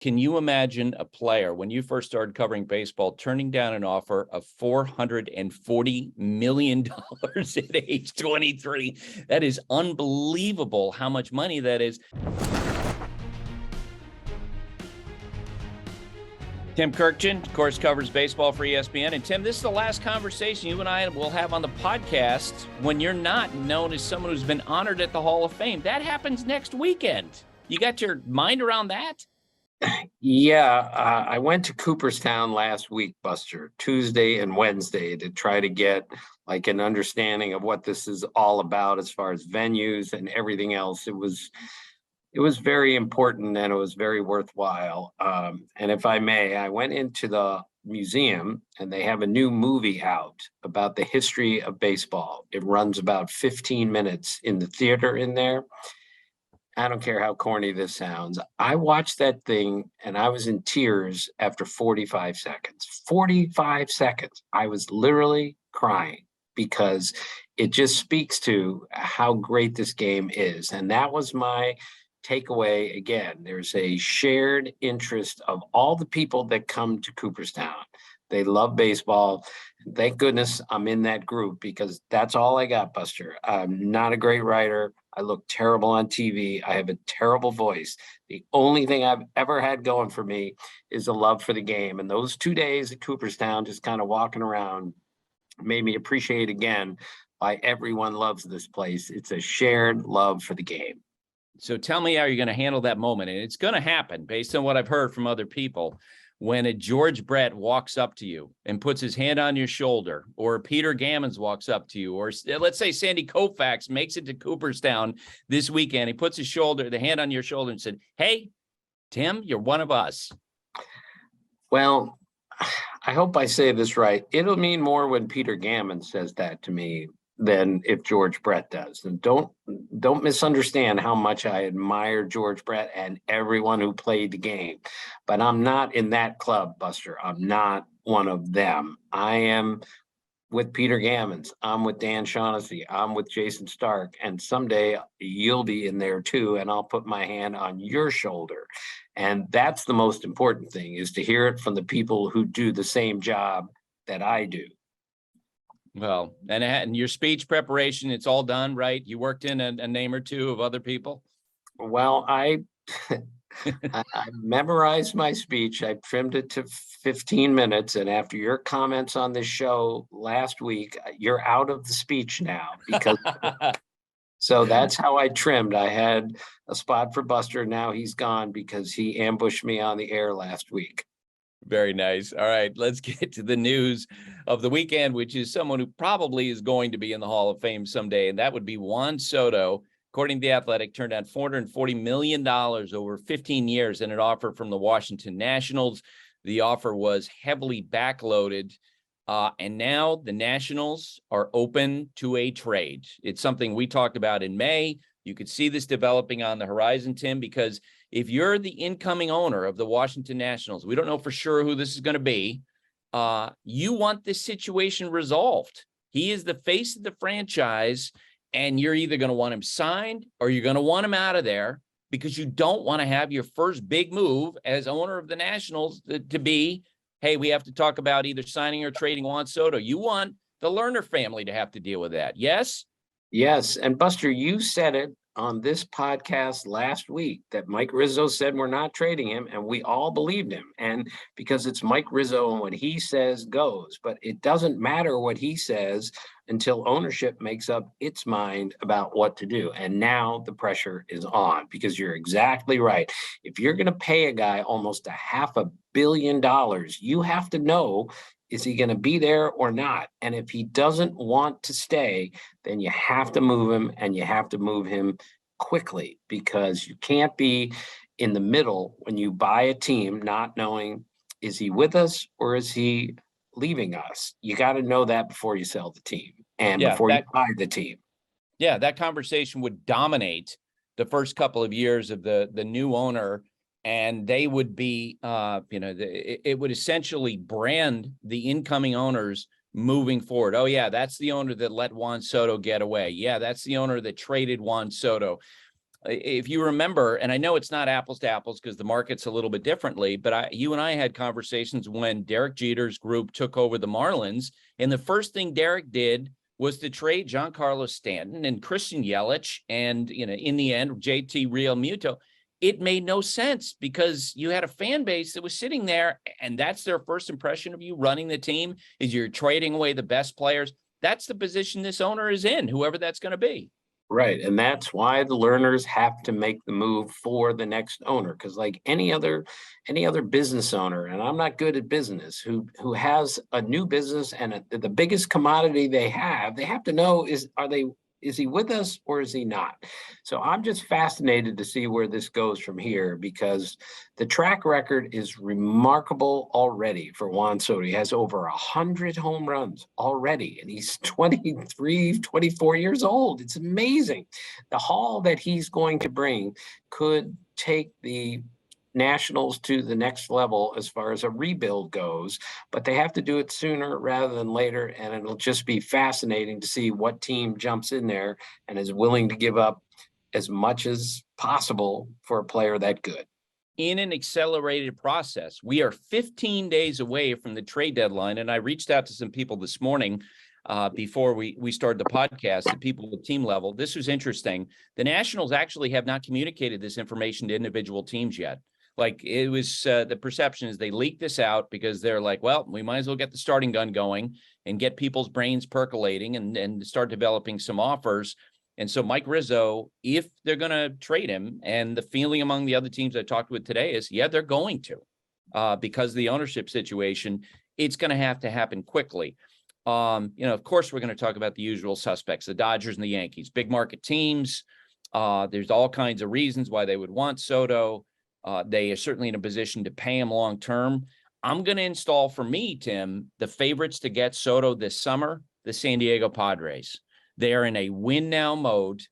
Can you imagine a player, when you first started covering baseball, turning down an offer of $440 million at age 23? That is unbelievable how much money that is. Tim Kurkjian, of course, covers baseball for ESPN. And Tim, this is the last conversation you and I will have on the podcast when you're not known as someone who's been honored at the Hall of Fame. That happens next weekend. You got your mind around that? Yeah, I went to Cooperstown last week, Buster, Tuesday and Wednesday, to try to get like an understanding of what this is all about as far as venues and everything else. It was very important and it was very worthwhile. And if I may, I went into the museum and they have a new movie out about the history of baseball. It runs about 15 minutes in the theater in there. I don't care how corny this sounds. I watched that thing and I was in tears after 45 seconds. 45 seconds. I was literally crying because it just speaks to how great this game is. And that was my takeaway. Again, there's a shared interest of all the people that come to Cooperstown. They love baseball. Thank goodness I'm in that group because that's all I got, Buster. I'm not a great writer. I look terrible on TV. I have a terrible voice. The only thing I've ever had going for me is a love for the game. And those 2 days at Cooperstown, just kind of walking around, made me appreciate again why everyone loves this place. It's a shared love for the game. So tell me how you're going to handle that moment. And it's going to happen based on what I've heard from other people. When a George Brett walks up to you and puts his hand on your shoulder, or Peter Gammons walks up to you, or let's say Sandy Koufax makes it to Cooperstown this weekend. He puts the hand on your shoulder and said, "Hey, Tim, you're one of us." Well, I hope I say this right. It'll mean more when Peter Gammons says that to me than if George Brett does. And don't misunderstand how much I admire George Brett and everyone who played the game. But I'm not in that club, Buster. I'm not one of them. I am with Peter Gammons. I'm with Dan Shaughnessy. I'm with Jason Stark. And someday you'll be in there too, and I'll put my hand on your shoulder. And that's the most important thing, is to hear it from the people who do the same job that I do. Well, and your speech preparation, it's all done, right? You worked in a name or two of other people? Well, I memorized my speech. I trimmed it to 15 minutes. And after your comments on this show last week, you're out of the speech now. Because so that's how I trimmed. I had a spot for Buster. Now he's gone because he ambushed me on the air last week. Very nice. All right, let's get to the news of the weekend, which is someone who probably is going to be in the Hall of Fame someday, and that would be Juan Soto. According to The Athletic, turned down $440 million over 15 years in an offer from the Washington Nationals. The offer was heavily backloaded, and now the Nationals are open to a trade. It's something we talked about in May. You could see this developing on the horizon, Tim, because if you're the incoming owner of the Washington Nationals, we don't know for sure who this is going to be. You want this situation resolved. He is the face of the franchise, and you're either going to want him signed or you're going to want him out of there, because you don't want to have your first big move as owner of the Nationals to be, hey, we have to talk about either signing or trading Juan Soto. You want the Lerner family to have to deal with that. Yes? Yes. And Buster, you said it on this podcast last week that Mike Rizzo said we're not trading him, and we all believed him. And because it's Mike Rizzo and what he says goes, but it doesn't matter what he says until ownership makes up its mind about what to do. And now the pressure is on, because you're exactly right. If you're going to pay a guy almost $500 million, you have to know, is he going to be there or not? And if he doesn't want to stay, then you have to move him, and you have to move him quickly, because you can't be in the middle when you buy a team not knowing, is he with us or is he leaving us? You got to know that before you sell the team and before you buy the team. Yeah, that conversation would dominate the first couple of years of the new owner. And they would be, it would essentially brand the incoming owners moving forward. Oh, yeah, that's the owner that let Juan Soto get away. Yeah, that's the owner that traded Juan Soto. if you remember, and I know it's not apples to apples because the market's a little bit differently, but you and I had conversations when Derek Jeter's group took over the Marlins, and the first thing Derek did was to trade Giancarlo Stanton and Christian Yelich, and in the end, JT Realmuto. It made no sense because you had a fan base that was sitting there, and that's their first impression of you running the team is you're trading away the best players. That's the position this owner is in, whoever that's going to be. Right. And that's why the learners have to make the move for the next owner. Because like any other business owner, and I'm not good at business, who has a new business and the biggest commodity they have to know is he with us or is he not? So I'm just fascinated to see where this goes from here, because the track record is remarkable already for Juan Soto. He has over 100 home runs already, and he's 23, 24 years old. It's amazing. The haul that he's going to bring could take the Nationals to the next level as far as a rebuild goes, but they have to do it sooner rather than later. And it'll just be fascinating to see what team jumps in there and is willing to give up as much as possible for a player that good. In an accelerated process, we are 15 days away from the trade deadline. And I reached out to some people this morning before we started the podcast, the people at team level. This was interesting. The Nationals actually have not communicated this information to individual teams yet. Like it was the perception is they leaked this out because they're like, well, we might as well get the starting gun going and get people's brains percolating and start developing some offers. And so Mike Rizzo, if they're going to trade him, and the feeling among the other teams I talked with today is, yeah, they're going to, because of the ownership situation, it's going to have to happen quickly. Of course, we're going to talk about the usual suspects, the Dodgers and the Yankees, big market teams. There's all kinds of reasons why they would want Soto. They are certainly in a position to pay him long term. I'm going to install for me, Tim, the favorites to get Soto this summer, the San Diego Padres. They are in a win now mode.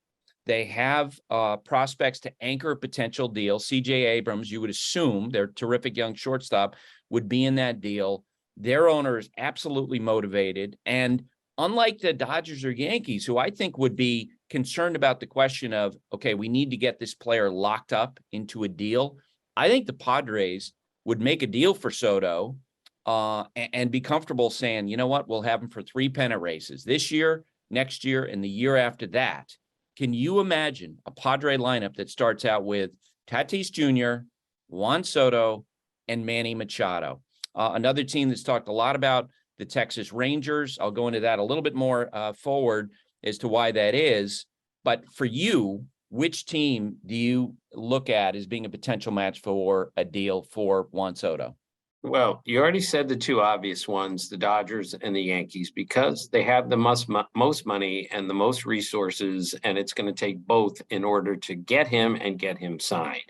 They have prospects to anchor a potential deal. CJ Abrams, you would assume, their terrific young shortstop, would be in that deal. Their owner is absolutely motivated. And unlike the Dodgers or Yankees, who I think would be concerned about the question of, okay, we need to get this player locked up into a deal, I think the Padres would make a deal for Soto and be comfortable saying, you know what, we'll have him for 3 pennant races this year, next year, and the year after that. Can you imagine a Padre lineup that starts out with Tatis Jr., Juan Soto, and Manny Machado? Another team that's talked a lot about, the Texas Rangers. I'll go into that a little bit more forward as to why that is. But for you, which team do you look at as being a potential match for a deal for Juan Soto? Well, you already said the two obvious ones, the Dodgers and the Yankees, because they have the most money and the most resources, and it's going to take both in order to get him and get him signed.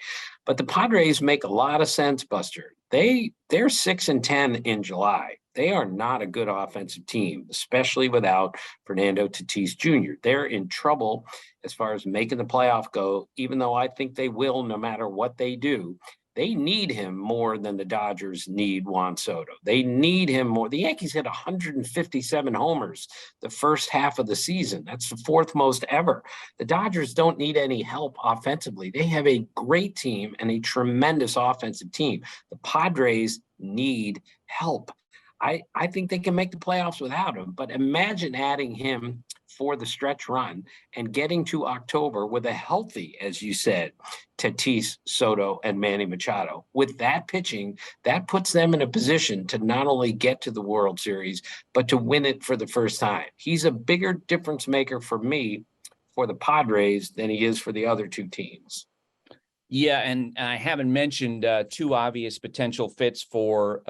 But the Padres make a lot of sense, Buster. They're 6-10 in July. They are not a good offensive team, especially without Fernando Tatis Jr. They're in trouble as far as making the playoff go, even though I think they will no matter what they do. They need him more than the Dodgers need Juan Soto. They need him more. The Yankees hit 157 homers the first half of the season. That's the fourth most ever. The Dodgers don't need any help offensively. They have a great team and a tremendous offensive team. The Padres need help. I think they can make the playoffs without him, but imagine adding him for the stretch run and getting to October with a healthy, as you said, Tatis, Soto, and Manny Machado. With that pitching, that puts them in a position to not only get to the World Series, but to win it for the first time. He's a bigger difference maker for me for the Padres than he is for the other two teams. Yeah, and I haven't mentioned two obvious potential fits for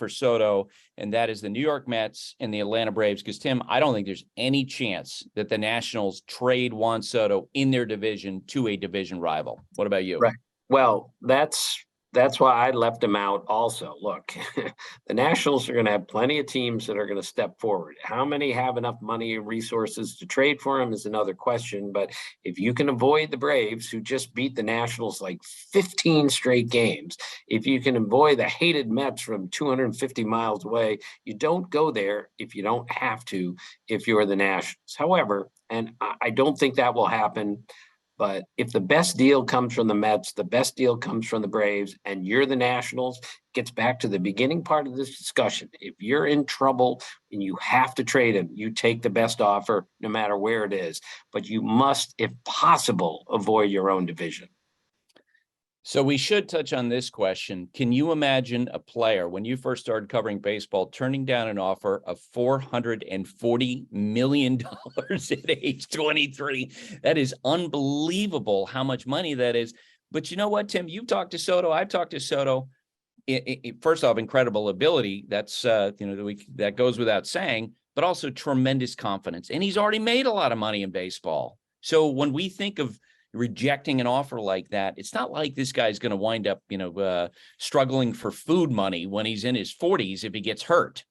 Soto, and that is the New York Mets and the Atlanta Braves. Because, Tim, I don't think there's any chance that the Nationals trade Juan Soto in their division to a division rival. What about you? Right. Well, that's why I left him out also. Look, the Nationals are going to have plenty of teams that are going to step forward. How many have enough money and resources to trade for him is another question. But if you can avoid the Braves, who just beat the Nationals like 15 straight games, if you can avoid the hated Mets from 250 miles away, you don't go there if you don't have to, if you're the Nationals. However, and I don't think that will happen, But if the best deal comes from the Mets, the best deal comes from the Braves, and you're the Nationals, gets back to the beginning part of this discussion. If you're in trouble and you have to trade him, you take the best offer no matter where it is. But you must, if possible, avoid your own division. So we should touch on this question. Can you imagine a player, when you first started covering baseball, turning down an offer of $440 million at age 23? That is unbelievable how much money that is. But you know what, Tim? You've talked to Soto. I've talked to Soto. First off, incredible ability. That's, that goes without saying, but also tremendous confidence. And he's already made a lot of money in baseball. So when we think of rejecting an offer like that, it's not like this guy's going to wind up, struggling for food money when he's in his 40s if he gets hurt.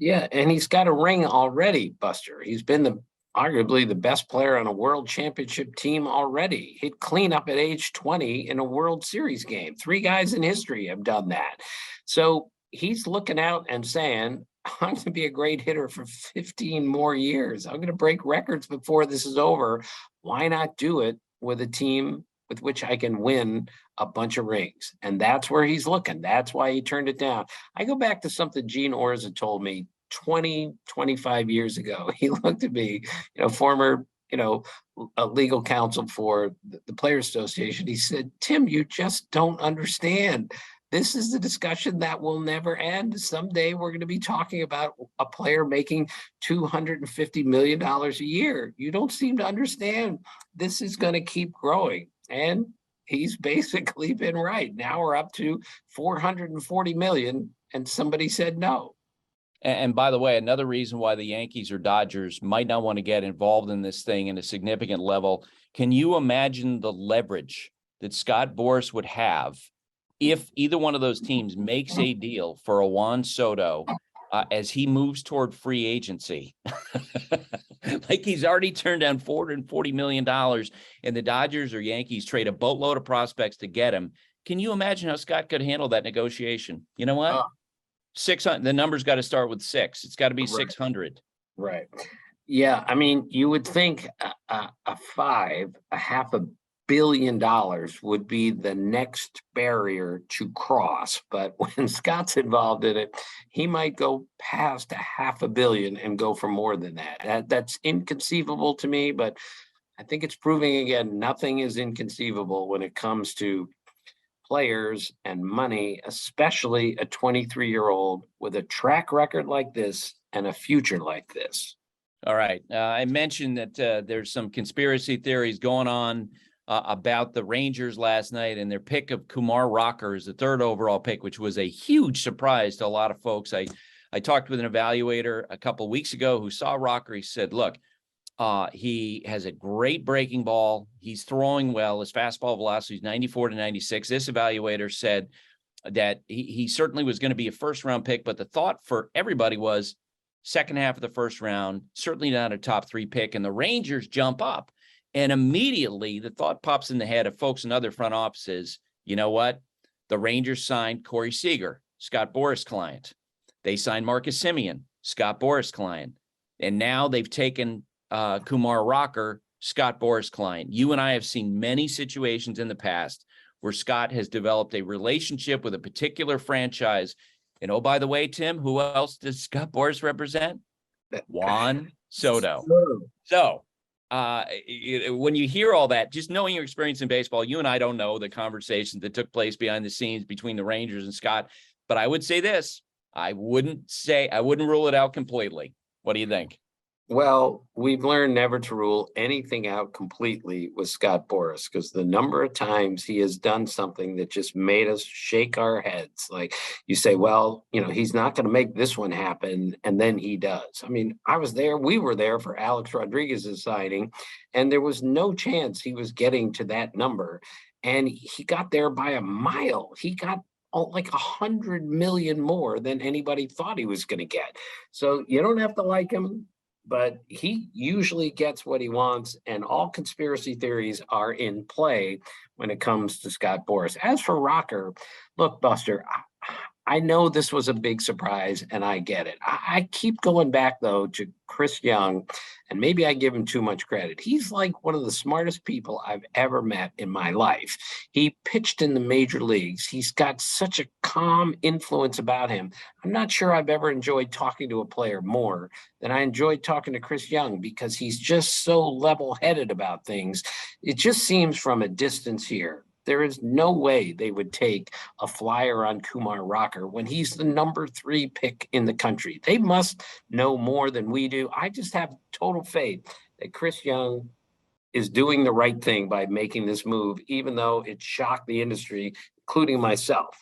Yeah, and he's got a ring already, Buster. He's been arguably the best player on a world championship team already. He'd clean up at age 20 in a World Series game. 3 guys in history have done that. So he's looking out and saying, I'm going to be a great hitter for 15 more years. I'm going to break records before this is over. Why not do it with a team with which I can win a bunch of rings? And that's where he's looking. That's why he turned it down. I go back to something Gene Orza told me 25 years ago. He looked at me, former, a legal counsel for the Players Association. He said, Tim, you just don't understand. This is the discussion that will never end. Someday we're going to be talking about a player making $250 million a year. You don't seem to understand. This is going to keep growing. And he's basically been right. Now we're up to 440 million, and somebody said no. And by the way, another reason why the Yankees or Dodgers might not want to get involved in this thing in a significant level. Can you imagine the leverage that Scott Boras would have if either one of those teams makes a deal for a Juan Soto as he moves toward free agency? Like he's already turned down $440 million, and the Dodgers or Yankees trade a boatload of prospects to get him. Can you imagine how Scott could handle that negotiation? You know what? 600. The number's got to start with 6. It's got to be 600. Right. Yeah. I mean, you would think a $500 million would be the next barrier to cross. But when Scott's involved in it, he might go past $500 million and go for more than that. That's inconceivable to me, but I think it's proving again, nothing is inconceivable when it comes to players and money, especially a 23-year-old with a track record like this and a future like this. All right. I mentioned that there's some conspiracy theories going on about the Rangers last night and their pick of Kumar Rocker as the 3rd overall pick, which was a huge surprise to a lot of folks. I talked with an evaluator a couple of weeks ago who saw Rocker. He said, look, he has a great breaking ball. He's throwing well. His fastball velocity is 94 to 96. This evaluator said that he certainly was going to be a first-round pick, but the thought for everybody was second half of the first round, certainly not a top 3 pick, and the Rangers jump up. And immediately the thought pops in the head of folks in other front offices, you know what? The Rangers signed Corey Seager, Scott Boras' client. They signed Marcus Semien, Scott Boras' client. And now they've taken Kumar Rocker, Scott Boras' client. You and I have seen many situations in the past where Scott has developed a relationship with a particular franchise. And oh, by the way, Tim, who else does Scott Boras represent? Juan Soto. So when you hear all that, just knowing your experience in baseball, you and I don't know the conversations that took place behind the scenes between the Rangers and Scott. But I would say this, I wouldn't rule it out completely. What do you think? Well, we've learned never to rule anything out completely with Scott Boras, because the number of times he has done something that just made us shake our heads. Like you say, well, he's not going to make this one happen. And then he does. I mean, we were there for Alex Rodriguez's signing, and there was no chance he was getting to that number. And he got there by a mile. He got like 100 million more than anybody thought he was going to get. So you don't have to like him, but he usually gets what he wants, and all conspiracy theories are in play when it comes to Scott Boras. As for Rocker, look, Buster, I know this was a big surprise, and I get it. I keep going back, though, to Chris Young, and maybe I give him too much credit. He's like one of the smartest people I've ever met in my life. He pitched in the major leagues. He's got such a calm influence about him. I'm not sure I've ever enjoyed talking to a player more than I enjoyed talking to Chris Young, because he's just so level-headed about things. It just seems from a distance here, there is no way they would take a flyer on Kumar Rocker when he's the number 3 pick in the country. They must know more than we do. I just have total faith that Chris Young is doing the right thing by making this move, even though it shocked the industry, including myself.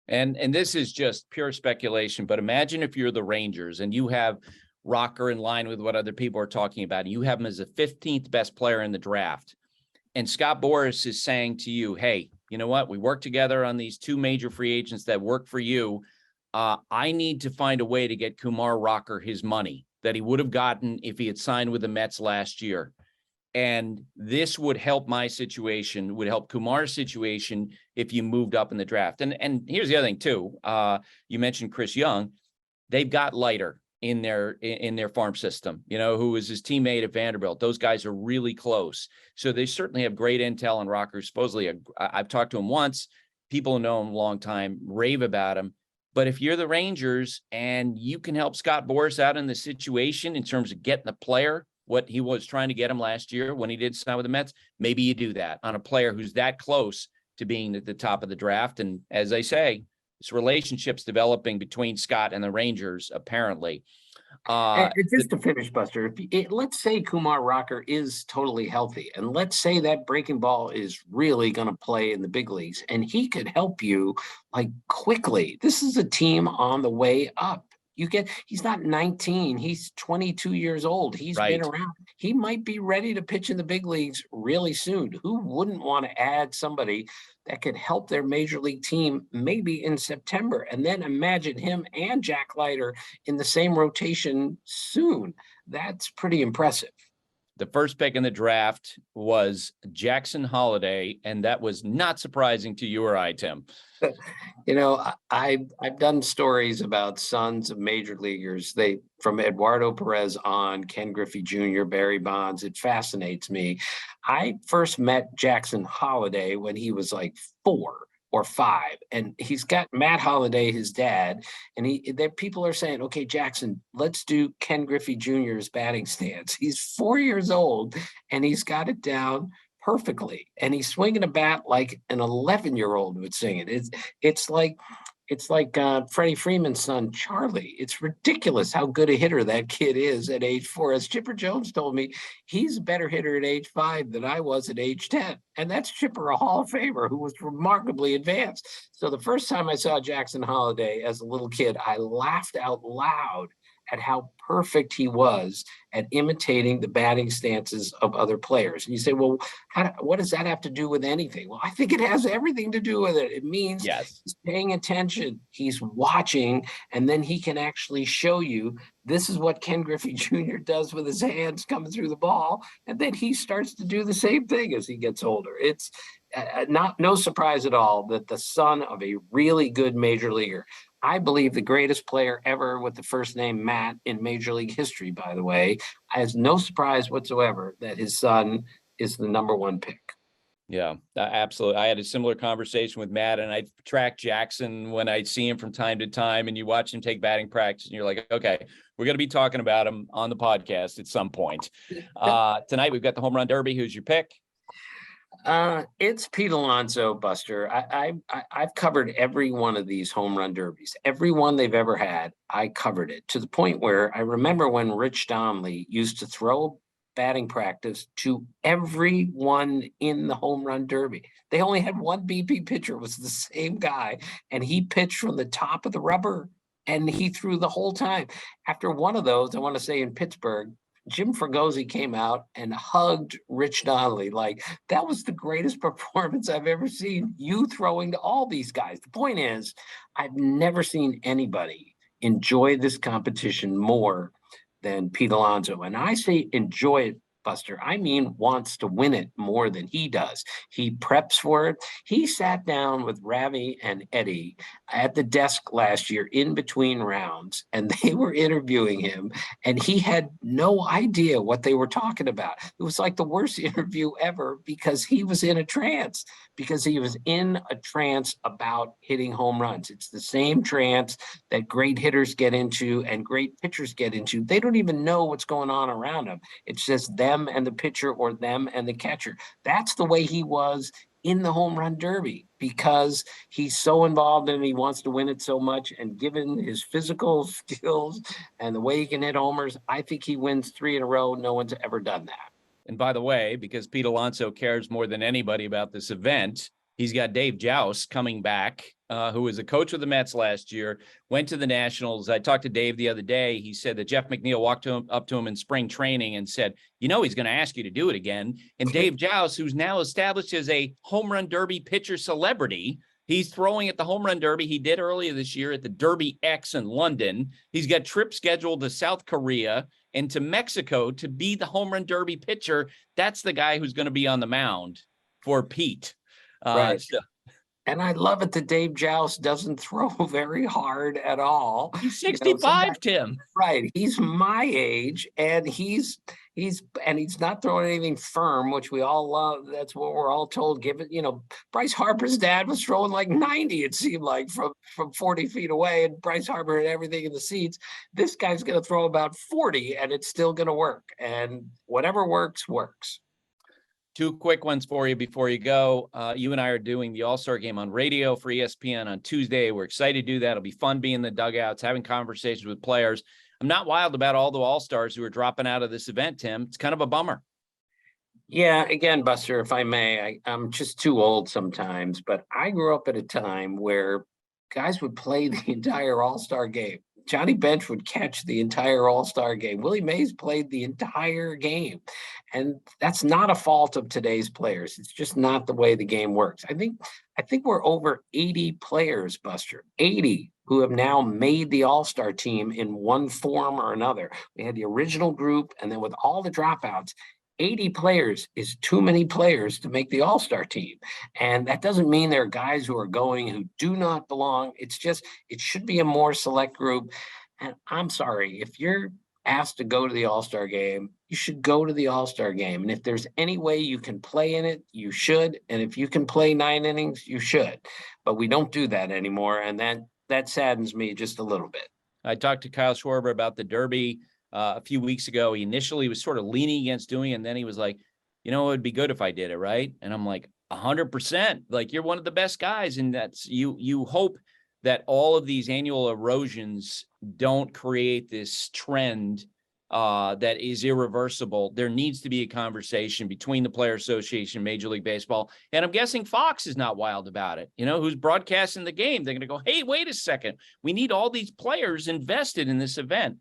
And this is just pure speculation, but imagine if you're the Rangers and you have Rocker in line with what other people are talking about, and you have him as the 15th best player in the draft. And Scott Boras is saying to you, hey, you know what? We worked together on these 2 major free agents that work for you. I need to find a way to get Kumar Rocker his money that he would have gotten if he had signed with the Mets last year. And this would help my situation, would help Kumar's situation if you moved up in the draft. And here's the other thing, too. You mentioned Chris Young. They've got Leiter in their farm system, who was his teammate at Vanderbilt. Those guys are really close. So they certainly have great intel on Rocker. Supposedly, I've talked to him once. People who know him a long time rave about him. But if you're the Rangers and you can help Scott Boras out in the situation in terms of getting the player, what he was trying to get him last year when he did sign with the Mets, maybe you do that on a player who's that close to being at the top of the draft. And as I say, this relationship's developing between Scott and the Rangers, apparently. Just to finish, Buster, let's say Kumar Rocker is totally healthy, and let's say that breaking ball is really going to play in the big leagues, and he could help you like quickly. This is a team on the way up. He's not 19, he's 22 years old. He's right. been around. He might be ready to pitch in the big leagues really soon. Who wouldn't want to add somebody that could help their major league team maybe in September? And then imagine him and Jack Leiter in the same rotation soon. That's pretty impressive. The first pick in the draft was Jackson Holliday, and that was not surprising to you or I, Tim. I've done stories about sons of major leaguers. From Eduardo Perez on, Ken Griffey Jr., Barry Bonds. It fascinates me. I first met Jackson Holliday when he was like 4 or 5, and he's got Matt Holliday, his dad, and people are saying, okay, Jackson, let's do Ken Griffey Jr.'s batting stance. He's 4 years old, and he's got it down perfectly, and he's swinging a bat like an 11-year-old would swing it. It's like Freddie Freeman's son, Charlie. It's ridiculous how good a hitter that kid is at age 4. As Chipper Jones told me, he's a better hitter at age 5 than I was at age 10. And that's Chipper, a Hall of Famer who was remarkably advanced. So the first time I saw Jackson Holliday as a little kid, I laughed out loud at how perfect he was at imitating the batting stances of other players. And you say, well, what does that have to do with anything? Well, I think it has everything to do with it. It means he's paying attention, he's watching, and then he can actually show you, this is what Ken Griffey Jr. does with his hands coming through the ball. And then he starts to do the same thing as he gets older. It's no surprise at all that the son of a really good major leaguer, I believe the greatest player ever with the first name Matt in Major League history, by the way, has no surprise whatsoever that his son is the number 1 pick. Yeah, absolutely. I had a similar conversation with Matt, and I track Jackson when I see him from time to time, and you watch him take batting practice, and you're like, okay, we're going to be talking about him on the podcast at some point. Tonight, we've got the Home Run Derby. Who's your pick? It's Pete Alonso, Buster. I've covered every one of these home run derbies. Every one they've ever had, I covered it, to the point where I remember when Rich Donnelly used to throw batting practice to everyone in the home run derby. They only had one BP pitcher, was the same guy, and he pitched from the top of the rubber, and he threw the whole time. After one of those, I want to say in Pittsburgh, Jim Fregosi came out and hugged Rich Donnelly. Like, that was the greatest performance I've ever seen, you throwing to all these guys. The point is, I've never seen anybody enjoy this competition more than Pete Alonso. And I say enjoy it Buster. I mean, wants to win it more than he does. He preps for it. He sat down with Ravi and Eddie at the desk last year in between rounds, and they were interviewing him, and he had no idea what they were talking about. It was like the worst interview ever because he was in a trance, about hitting home runs. It's the same trance that great hitters get into and great pitchers get into. They don't even know what's going on around them. It's just them and the pitcher or them and the catcher. That's the way he was in the home run derby because he's so involved and he wants to win it so much. And given his physical skills and the way he can hit homers, I think he wins 3 in a row. No one's ever done that. And by the way, because Pete Alonso cares more than anybody about this event, he's got Dave Joust coming back, who was a coach with the Mets last year, went to the Nationals. I talked to Dave the other day. He said that Jeff McNeil walked up to him in spring training and said, he's going to ask you to do it again. And Dave Joust, who's now established as a home run derby pitcher celebrity, he's throwing at the home run derby. He did earlier this year at the Derby X in London. He's got trips scheduled to South Korea and to Mexico to be the home run derby pitcher. That's the guy who's going to be on the mound for Pete. Right. And I love it that Dave Joust doesn't throw very hard at all. He's 65, Tim. Right. He's my age, and he's not throwing anything firm, which we all love. That's what we're all told. Given, Bryce Harper's dad was throwing like 90, it seemed like, from 40 feet away, and Bryce Harper had everything in the seats. This guy's going to throw about 40, and it's still going to work. And whatever works, works. 2 quick ones for you before you go. You and I are doing the All-Star game on radio for ESPN on Tuesday. We're excited to do that. It'll be fun being in the dugouts, having conversations with players. I'm not wild about all the All-Stars who are dropping out of this event, Tim. It's kind of a bummer. Yeah, again, Buster, if I may, I'm just too old sometimes, but I grew up at a time where guys would play the entire All-Star game. Johnny Bench would catch the entire All-Star game. Willie Mays played the entire game. And that's not a fault of today's players. It's just not the way the game works. I think we're over 80 players, Buster, 80 who have now made the All-Star team in one form or another. We had the original group, and then with all the dropouts, 80 players is too many players to make the All-Star team. And that doesn't mean there are guys who are going who do not belong. It's just, it should be a more select group. And I'm sorry, if you're asked to go to the All-Star game, you should go to the All-Star game. And if there's any way you can play in it, you should. And if you can play 9 innings, you should. But we don't do that anymore. And that saddens me just a little bit. I talked to Kyle Schwarber about the Derby a few weeks ago. He initially was sort of leaning against doing it, and then he was like, it would be good if I did it, right? And I'm like, 100%. Like, you're one of the best guys, and that's you hope that all of these annual erosions don't create this trend that is irreversible. There needs to be a conversation between the Player Association, Major League Baseball, and I'm guessing Fox is not wild about it. Who's broadcasting the game? They're going to go, hey, wait a second. We need all these players invested in this event.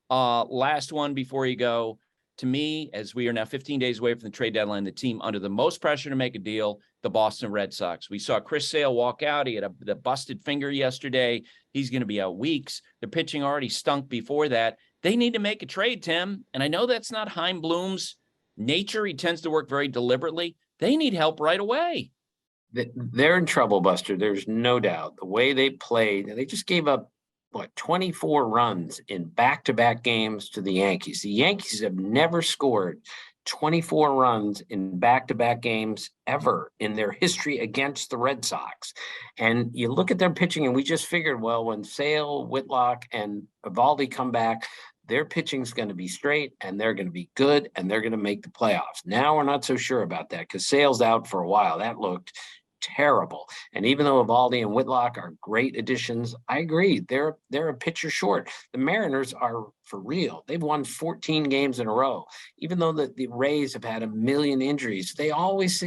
Last one before you go. To me, as we are now 15 days away from the trade deadline, the team under the most pressure to make a deal, the Boston Red Sox. We saw Chris Sale walk out. He had the busted finger yesterday. He's going to be out weeks. Their pitching already stunk before that. They need to make a trade, Tim. And I know that's not Chaim Bloom's nature. He tends to work very deliberately. They need help right away. They're in trouble, Buster. There's no doubt. The way they played, they just gave up 24 runs in back-to-back games to the Yankees. The Yankees have never scored 24 runs in back-to-back games ever in their history against the Red Sox. And you look at their pitching, and we just figured, well, when Sale, Whitlock, and Eovaldi come back, their pitching's going to be straight, and they're going to be good, and they're going to make the playoffs. Now we're not so sure about that because Sale's out for a while. That looked terrible. And even though Eovaldi and Whitlock are great additions, I agree, they're a pitcher short. The Mariners are for real. They've won 14 games in a row. Even though the Rays have had a million injuries, they always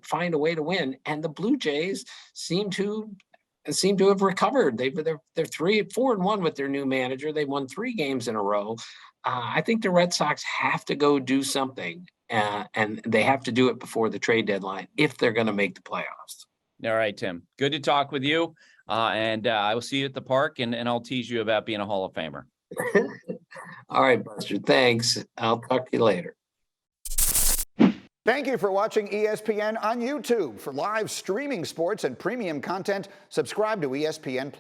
find a way to win. And the Blue Jays seem to have recovered. They're 4-1 with their new manager. They won 3 games in a row. I think the Red Sox have to go do something. And they have to do it before the trade deadline if they're going to make the playoffs. All right, Tim. Good to talk with you. And I will see you at the park, and I'll tease you about being a Hall of Famer. All right, Buster. Thanks. I'll talk to you later. Thank you for watching ESPN on YouTube. For live streaming sports and premium content, subscribe to ESPN+.